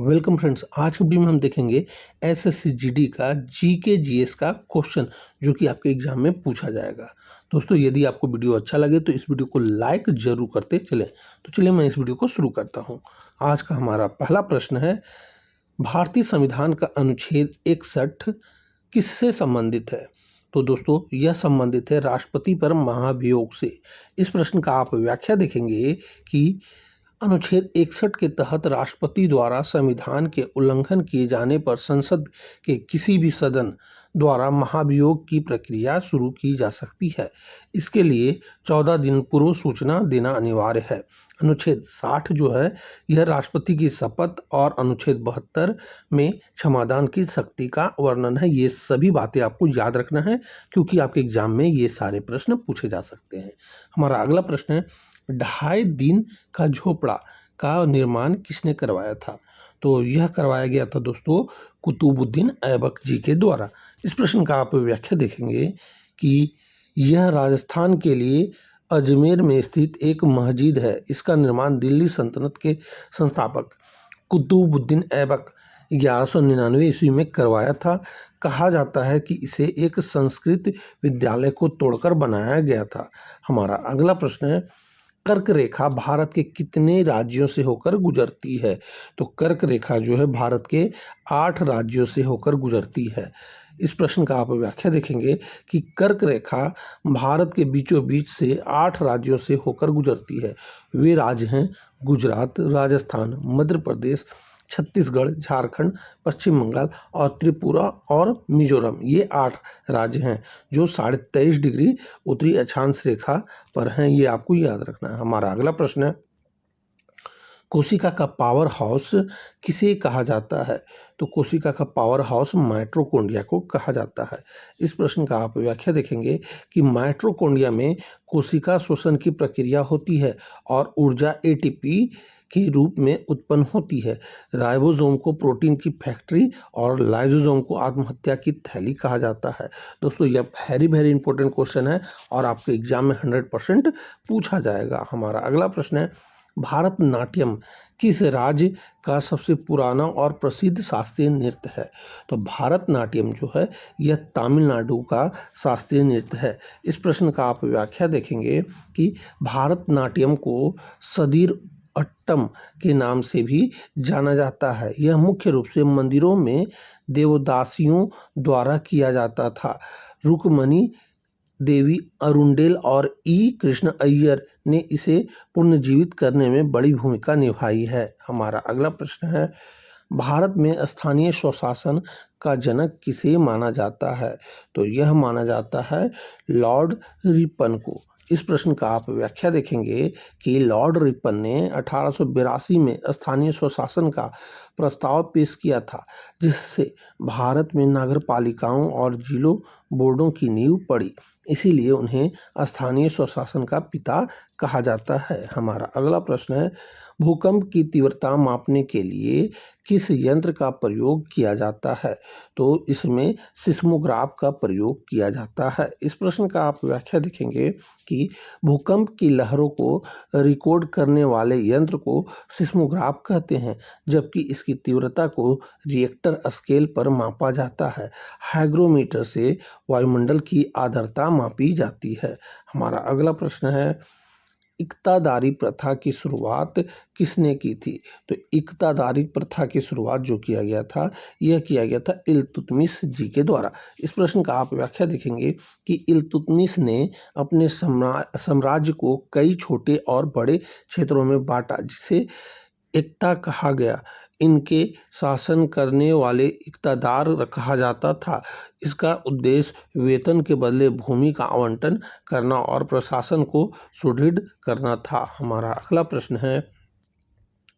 Welcome friends. आज के video में हम देखेंगे एसएससी जीडी का जीके जीएस का क्वेश्चन जो कि आपके एग्जाम में पूछा जाएगा। दोस्तों, यदि आपको वीडियो अच्छा लगे तो इस वीडियो को लाइक जरूर करते चलें। तो चलिए मैं इस वीडियो को शुरू करता हूं। आज का हमारा पहला प्रश्न है, भारतीय संविधान का अनुच्छेद 61 किससे संबंधित है? तो दोस्तों, यह संबंधित है राष्ट्रपति पर महाभियोग से। इस प्रश्न का आप व्याख्या देखेंगे कि अनुच्छेद 61 के तहत राष्ट्रपति द्वारा संविधान के उल्लंघन किए जाने पर संसद के किसी भी सदन द्वारा महाभियोग की प्रक्रिया शुरू की जा सकती है। इसके लिए 14 दिन पूर्व सूचना देना अनिवार्य है। अनुच्छेद 60 जो है यह राष्ट्रपति की शपथ और अनुच्छेद 72 में क्षमादान की शक्ति का वर्णन है। ये सभी बातें आपको याद रखना है क्योंकि आपके एग्जाम में ये सारे प्रश्न पूछे जा सकते हैं। हमारा अगला प्रश्न है, 2.5 दिन का झोपड़ा का निर्माण किसने करवाया था? तो यह करवाया गया था दोस्तों कुतुबुद्दीन ऐबक जी के द्वारा। इस प्रश्न का आप व्याख्या देखेंगे कि यह राजस्थान के लिए अजमेर में स्थित एक मस्जिद है। इसका निर्माण दिल्ली सल्तनत के संस्थापक कुतुबुद्दीन ऐबक 1199 ईस्वी में करवाया था। कहा जाता है कि इसे एक संस्कृत विद्यालय को तोड़कर बनाया गया था। हमारा अगला प्रश्न है, कर्क रेखा भारत के कितने राज्यों से होकर गुजरती है? तो कर्क रेखा जो है भारत के 8 राज्यों से होकर गुजरती है। इस प्रश्न का आप व्याख्या देखेंगे कि कर्क रेखा भारत के बीचों बीच से 8 राज्यों से होकर गुजरती है। वे राज्य हैं गुजरात, राजस्थान, मध्य प्रदेश, छत्तीसगढ़, झारखंड, पश्चिम बंगाल और त्रिपुरा और मिजोरम। ये 8 राज्य हैं जो 23.5 डिग्री उत्तरी अक्षांश रेखा पर हैं। ये आपको याद रखना है। हमारा अगला प्रश्न है, कोशिका का पावर हाउस किसे कहा जाता है? तो कोशिका का पावर हाउस माइटोकॉन्ड्रिया को कहा जाता है। इस प्रश्न का आप व्याख्या देखेंगे कि माइटोकॉन्ड्रिया में कोशिका श्वसन की प्रक्रिया होती है और ऊर्जा एटीपी के रूप में उत्पन्न होती है। राइबोसोम को प्रोटीन की फैक्ट्री और लाइसोसोम को आत्महत्या की थैली कहा जाता है। दोस्तों, यह वेरी इंपॉर्टेंट क्वेश्चन है और आपके एग्जाम में 100% पूछा जाएगा। हमारा अगला प्रश्न है, भारतनाट्यम किस राज्य का सबसे पुराना और प्रसिद्ध शास्त्रीय नृत्य है? तो भारतनाट्यम जो है यह तमिलनाडु का शास्त्रीय नृत्य है। इस प्रश्न का आप व्याख्या देखेंगे कि भारतनाट्यम को सदीर अट्टम के नाम से भी जाना जाता है। यह मुख्य रूप से मंदिरों में देवदासियों द्वारा किया जाता था। रुक्मणी देवी अरुंडेल और कृष्ण अय्यर ने इसे पुनर्जीवित करने में बड़ी भूमिका निभाई है। हमारा अगला प्रश्न है, भारत में स्थानीय स्वशासन का जनक किसे माना जाता है? तो यह माना जाता है लॉर्ड रिपन को। इस प्रश्न का आप व्याख्या देखेंगे कि लॉर्ड रिपन ने 1882 में स्थानीय स्वशासन का प्रस्ताव पेश किया था, जिससे भारत में नगरपालिकाओं और जिलों बोर्डों की नींव पड़ी। इसीलिए उन्हें स्थानीय स्वशासन का पिता कहा जाता है। हमारा अगला प्रश्न है, भूकंप की तीव्रता मापने के लिए किस यंत्र का प्रयोग किया जाता है? तो इसमें सिस्मोग्राफ का प्रयोग किया जाता है। इस प्रश्न का आप व्याख्या देखेंगे कि भूकंप की लहरों को रिकॉर्ड करने वाले यंत्र को सिस्मोग्राफ कहते हैं, जबकि इसकी तीव्रता को रिएक्टर स्केल पर मापा जाता है। हाइग्रोमीटर से वायुमंडल की आर्द्रता मापी जाती है। हमारा अगला प्रश्न है, इक्तादारी प्रथा की शुरुआत किसने की थी? तो इक्तादारी प्रथा की शुरुआत जो किया गया था यह किया गया था इल्तुतमिश जी के द्वारा। इस प्रश्न का आप व्याख्या देखेंगे कि इल्तुतमिश ने अपने साम्राज्य को कई छोटे और बड़े क्षेत्रों में बांटा, जिसे एकता कहा गया। इनके शासन करने वाले इक़्तादार कहा जाता था। इसका उद्देश्य वेतन के बदले भूमि का आवंटन करना और प्रशासन को सुदृढ़ करना था। हमारा अगला प्रश्न है,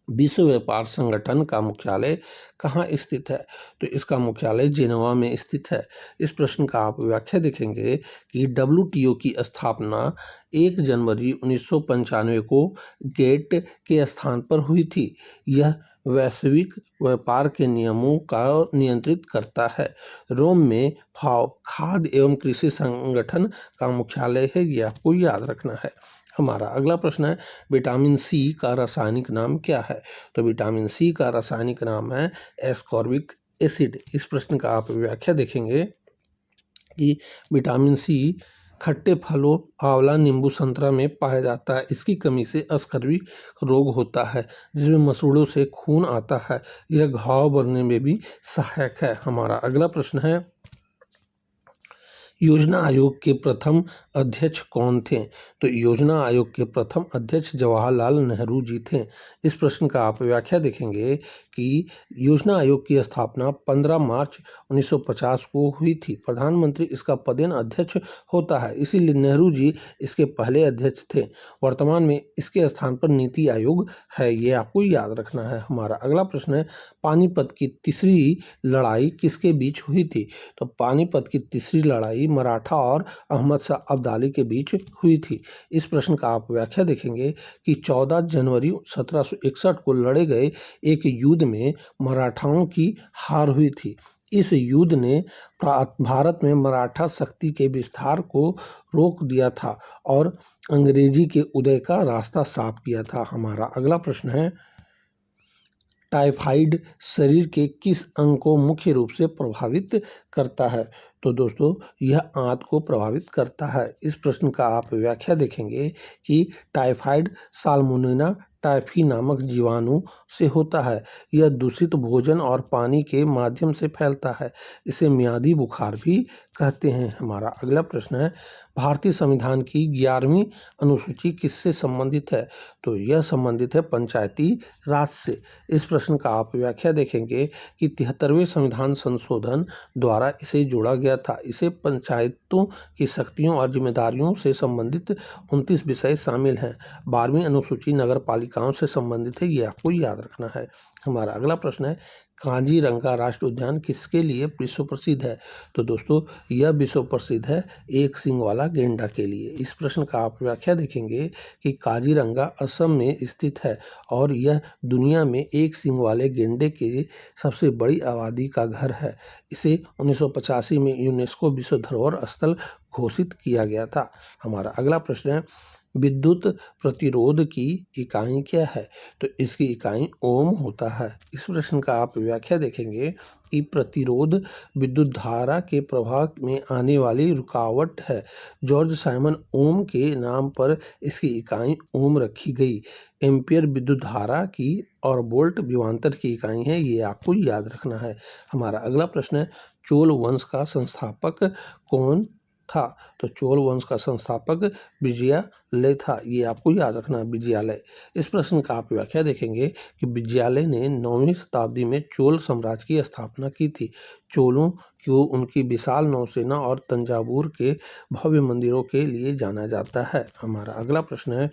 विश्व व्यापार संगठन का मुख्यालय कहाँ स्थित है? तो इसका मुख्यालय जेनेवा में स्थित है। इस प्रश्न का आप व्याख्या देखेंगे कि WTO की स्थापना 1 जनवरी 1995 को गेट के स्थान पर हुई थी। यह वैश्विक व्यापार के नियमों का नियंत्रित करता है। रोम में फाओ खाद्य एवं कृषि संगठन का मुख्यालय है, ये आपको याद रखना है। हमारा अगला प्रश्न है, विटामिन सी का रासायनिक नाम क्या है? तो विटामिन सी का रासायनिक नाम है एस्कॉर्बिक एसिड। इस प्रश्न का आप व्याख्या देखेंगे कि विटामिन सी खट्टे फलों, आंवला, नींबू, संतरा में पाया जाता है। इसकी कमी से स्कर्वी रोग होता है, जिसमें मसूड़ों से खून आता है। यह घाव भरने में भी सहायक है। हमारा अगला प्रश्न है, योजना आयोग के प्रथम अध्यक्ष कौन थे? तो योजना आयोग के प्रथम अध्यक्ष जवाहरलाल नेहरू जी थे। इस प्रश्न का आप व्याख्या देखेंगे कि योजना आयोग की स्थापना 15 मार्च 1950 को हुई थी। प्रधानमंत्री इसका पदेन अध्यक्ष होता है, इसीलिए नेहरू जी इसके पहले अध्यक्ष थे। वर्तमान में इसके स्थान पर नीति आयोग है, ये आपको याद रखना है। हमारा अगला प्रश्न है, पानीपत की तीसरी लड़ाई किसके बीच हुई थी? तो पानीपत की तीसरी लड़ाई मराठा और अहमद शाह अब्दाली के बीच हुई थी। इस प्रश्न का आप व्याख्या देखेंगे कि 14 जनवरी 1761 को लड़े गए एक युद्ध में मराठाओं की हार हुई थी। इस युद्ध ने भारत में मराठा शक्ति के विस्तार को रोक दिया था और अंग्रेजी के उदय का रास्ता साफ किया था। हमारा अगला प्रश्न है, टाइफाइड शरीर के किस अंग को मुख्य रूप से प्रभावित करता है? तो दोस्तों, यह आंत को प्रभावित करता है। इस प्रश्न का आप व्याख्या देखेंगे कि टाइफाइड साल्मोनेला टाइफी नामक जीवाणु से होता है। यह दूषित भोजन और पानी के माध्यम से फैलता है। इसे मियादी बुखार भी कहते हैं। हमारा अगला प्रश्न है, भारतीय संविधान की 11वीं अनुसूची किससे संबंधित है? तो यह संबंधित है पंचायती राज से। इस प्रश्न का आप व्याख्या देखेंगे कि 73वें संविधान संशोधन द्वारा इसे जोड़ा गया था। इसे पंचायतों की शक्तियों और जिम्मेदारियों से संबंधित 29 विषय शामिल हैं। 12वीं अनुसूची नगर पालिकाओं से संबंधित है, ये आपको याद रखना है। हमारा अगला प्रश्न है, काजीरंगा राष्ट्रीय उद्यान किसके लिए विश्व प्रसिद्ध है? तो दोस्तों, यह विश्व प्रसिद्ध है एक सींग वाला गेंडा के लिए। इस प्रश्न का आप व्याख्या देखेंगे कि काजीरंगा असम में स्थित है और यह दुनिया में एक सींग वाले गेंडे की सबसे बड़ी आबादी का घर है। इसे 1985 में यूनेस्को विश्व धरोहर स्थल घोषित किया गया था। हमारा अगला प्रश्न है, विद्युत प्रतिरोध की इकाई क्या है? तो इसकी इकाई ओम होता है। इस प्रश्न का आप व्याख्या देखेंगे कि प्रतिरोध विद्युत धारा के प्रवाह में आने वाली रुकावट है। जॉर्ज साइमन ओम के नाम पर इसकी इकाई ओम रखी गई। एम्पियर विद्युत धारा की और वोल्ट विभवांतर की इकाई है, ये आपको याद रखना है। हमारा अगला प्रश्न है, चोल वंश का संस्थापक कौन था? तो चोल वंश का संस्थापक विजयालय था, ये आपको याद रखना है, विजयालय। इस प्रश्न का आप व्याख्या देखेंगे कि विजयालय ने 9वीं शताब्दी में चोल साम्राज्य की स्थापना की थी। चोलों को उनकी विशाल नौसेना और तंजावुर के भव्य मंदिरों के लिए जाना जाता है। हमारा अगला प्रश्न है,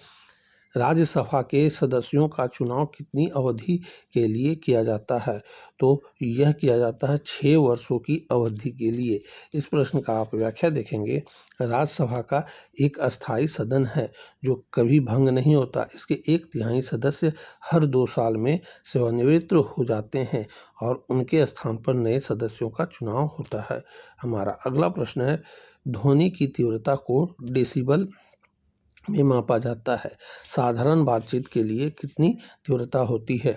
राज्यसभा के सदस्यों का चुनाव कितनी अवधि के लिए किया जाता है? तो यह किया जाता है 6 वर्षों की अवधि के लिए। इस प्रश्न का आप व्याख्या देखेंगे, राज्यसभा का एक अस्थायी सदन है जो कभी भंग नहीं होता। इसके 1/3 सदस्य हर 2 साल में सेवानिवृत्त हो जाते हैं और उनके स्थान पर नए सदस्यों का चुनाव होता है। हमारा अगला प्रश्न है, ध्वनि की तीव्रता को डेसिबल में मापा जाता है। साधारण बातचीत के लिए कितनी तीव्रता होती है?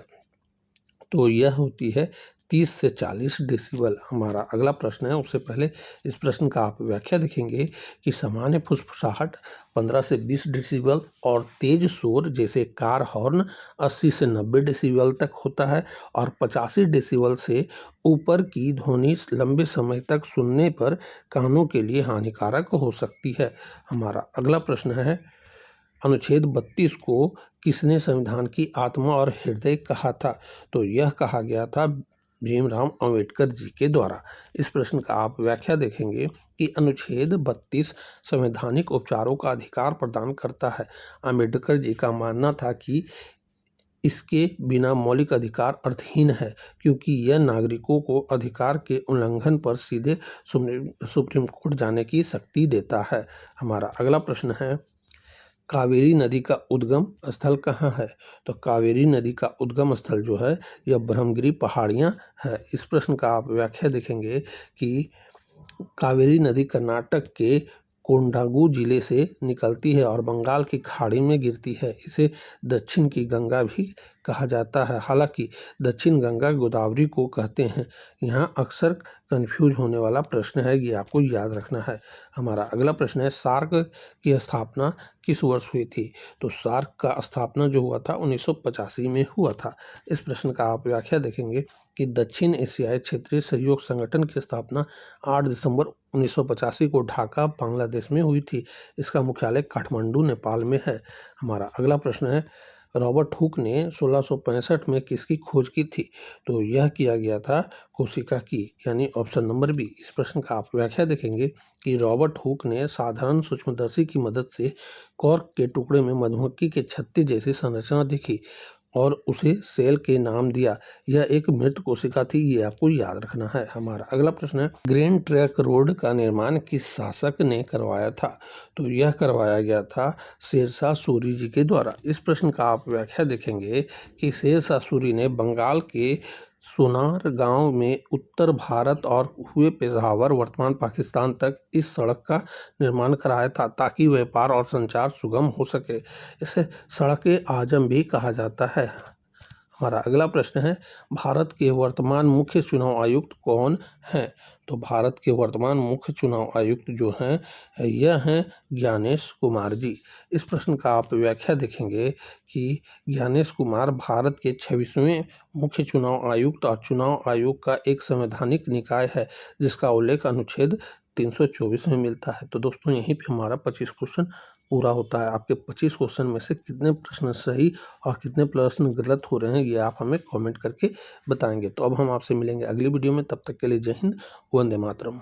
तो यह होती है 30 से 40 डेसिबल। हमारा अगला प्रश्न है, उससे पहले इस प्रश्न का आप व्याख्या देखेंगे कि सामान्य फुसफुसाहट 15 से 20 डेसिबल और तेज शोर जैसे कार हॉर्न 80 से 90 डेसिबल तक होता है और 85 डेसिबल से ऊपर की ध्वनि लंबे समय तक सुनने पर कानों के लिए हानिकारक हो सकती है। हमारा अगला प्रश्न है, अनुच्छेद 32 को किसने संविधान की आत्मा और हृदय कहा था? तो यह कहा गया था भीमराव अंबेडकर जी के द्वारा। इस प्रश्न का आप व्याख्या देखेंगे कि अनुच्छेद 32 संवैधानिक उपचारों का अधिकार प्रदान करता है। अंबेडकर जी का मानना था कि इसके बिना मौलिक अधिकार अर्थहीन है, क्योंकि यह नागरिकों को अधिकार के उल्लंघन पर सीधे सुप्रीम कोर्ट जाने की शक्ति देता है। हमारा अगला प्रश्न है, कावेरी नदी का उद्गम स्थल कहाँ है? तो कावेरी नदी का उद्गम स्थल जो है यह ब्रह्मगिरी पहाड़ियाँ है। इस प्रश्न का आप व्याख्या देखेंगे कि कावेरी नदी कर्नाटक के कोंडागू जिले से निकलती है और बंगाल की खाड़ी में गिरती है। इसे दक्षिण की गंगा भी कहा जाता है। हालांकि दक्षिण गंगा गोदावरी को कहते हैं। यहाँ अक्सर कंफ्यूज होने वाला प्रश्न है, ये आपको याद रखना है। हमारा अगला प्रश्न है, सार्क की स्थापना किस वर्ष हुई थी? तो सार्क का स्थापना जो हुआ था 1985 में हुआ था। इस प्रश्न का आप व्याख्या देखेंगे कि दक्षिण एशियाई क्षेत्रीय सहयोग संगठन की स्थापना 8 दिसंबर 1985 को ढाका बांग्लादेश में हुई थी। इसका मुख्यालय काठमांडू नेपाल में है। हमारा अगला प्रश्न है, रॉबर्ट हुक ने 1665 में किसकी खोज की थी? तो यह किया गया था कोशिका की, यानी ऑप्शन नंबर बी। इस प्रश्न का आप व्याख्या देखेंगे कि रॉबर्ट हुक ने साधारण सूक्ष्मदर्शी की मदद से कॉर्क के टुकड़े में मधुमक्खी के छत्ते जैसी संरचना देखी और उसे सेल के नाम दिया। यह एक मृत कोशिका थी, ये आपको याद रखना है। हमारा अगला प्रश्न है, ग्रैंड ट्रंक रोड का निर्माण किस शासक ने करवाया था? तो यह करवाया गया था शेरशाह सूरी जी के द्वारा। इस प्रश्न का आप व्याख्या देखेंगे कि शेरशाह सूरी ने बंगाल के सोनार गांव में उत्तर भारत और हुए पेशावर वर्तमान पाकिस्तान तक इस सड़क का निर्माण कराया था ताकि व्यापार और संचार सुगम हो सके। इसे सड़क आजम भी कहा जाता है। हमारा अगला प्रश्न है, भारत के वर्तमान मुख्य चुनाव आयुक्त कौन हैं? तो भारत के वर्तमान मुख्य चुनाव आयुक्त जो हैं यह हैं ज्ञानेश कुमार जी। इस प्रश्न का आप व्याख्या देखेंगे कि ज्ञानेश कुमार भारत के 26वें मुख्य चुनाव आयुक्त और चुनाव आयोग का एक संवैधानिक निकाय है जिसका उल्लेख अनुच्छेद 324 में मिलता है। तो दोस्तों यहीं पे हमारा 25 क्वेश्चन पूरा होता है। आपके 25 क्वेश्चन में से कितने प्रश्न सही और कितने प्रश्न गलत हो रहे हैं ये आप हमें कमेंट करके बताएंगे। तो अब हम आपसे मिलेंगे अगली वीडियो में, तब तक के लिए जय हिंद, वंदे मातरम।